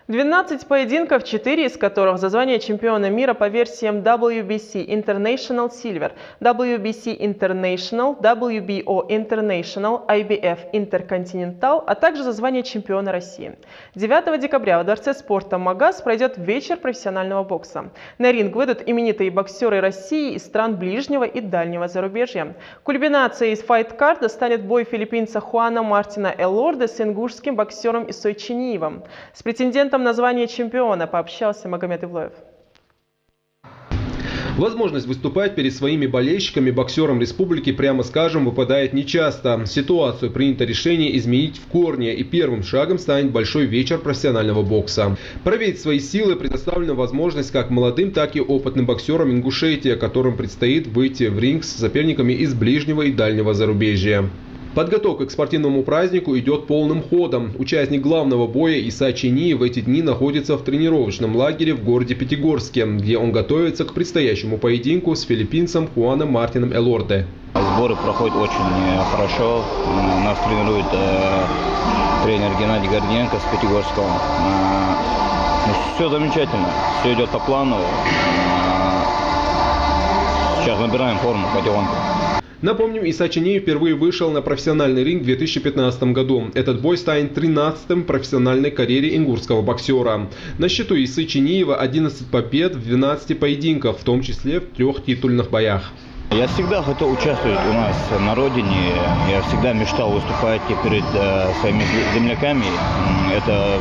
12 поединков, 4 из которых за звание чемпиона мира по версиям WBC International Silver, WBC International, WBO International, IBF Intercontinental, а также за звание чемпиона России. 9 декабря во Дворце спорта «Магаз» пройдет вечер профессионального бокса. На ринг выйдут именитые боксеры России и стран ближнего и дальнего зарубежья. Кульминацией из файт-карда станет бой филиппинца Хуана Мартина Элорде с ингушским боксером Исой Чиниевым. С претендентом на звание чемпиона пообщался Магомед Ивлоев. Возможность выступать перед своими болельщиками боксерам республики, прямо скажем, выпадает нечасто. Ситуацию принято решение изменить в корне, и первым шагом станет большой вечер профессионального бокса. Проверить свои силы предоставлена возможность как молодым, так и опытным боксерам Ингушетии, которым предстоит выйти в ринг с соперниками из ближнего и дальнего зарубежья. Подготовка к спортивному празднику идет полным ходом. Участник главного боя Иса Чиниев в эти дни находится в тренировочном лагере в городе Пятигорске, где он готовится к предстоящему поединку с филиппинцем Хуаном Мартином Элорде. Сборы проходят очень хорошо. Нас тренирует тренер Геннадий Гордиенко с Пятигорского. Все замечательно, все идет по плану. Сейчас набираем форму потихоньку. Напомним, Иса Чиниев впервые вышел на профессиональный ринг в 2015 году. Этот бой станет 13-м в профессиональной карьере ингушского боксера. На счету Исы Чиниева 11 побед в 12 поединках, в том числе в 3 титульных боях. Я всегда хотел участвовать у нас на родине. Я всегда мечтал выступать перед своими земляками. Это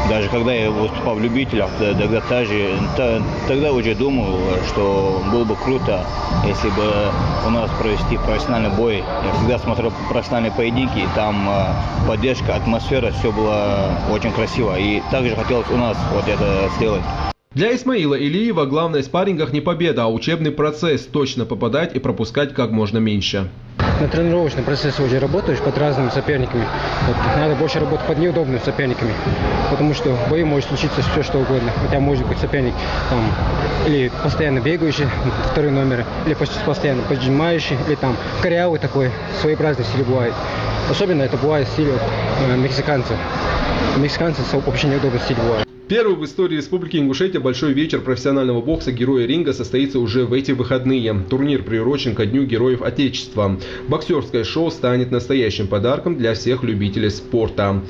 даже когда я выступал в любителях, тогда уже думал, что было бы круто, если бы у нас провести профессиональный бой. Я всегда смотрел профессиональные поединки, и там поддержка, атмосфера, все было очень красиво. И также хотелось у нас вот это сделать. Для Исмаила Илиева главное в спаррингах не победа, а учебный процесс. Точно попадать и пропускать как можно меньше. На тренировочном процессе уже работаешь под разными соперниками. Вот, надо больше работать под неудобными соперниками, потому что в бою может случиться все что угодно. Хотя может быть соперник там, или постоянно бегающий, второй номер, или постоянно поджимающий, или там корявый такой, своеобразный стиль бывает. Особенно это бывает в стиле мексиканцев. Мексиканцы вообще неудобный стиль бывает. Первый в истории Республики Ингушетия большой вечер профессионального бокса «Герои ринга» состоится уже в эти выходные. Турнир приурочен ко Дню Героев Отечества. Боксерское шоу станет настоящим подарком для всех любителей спорта.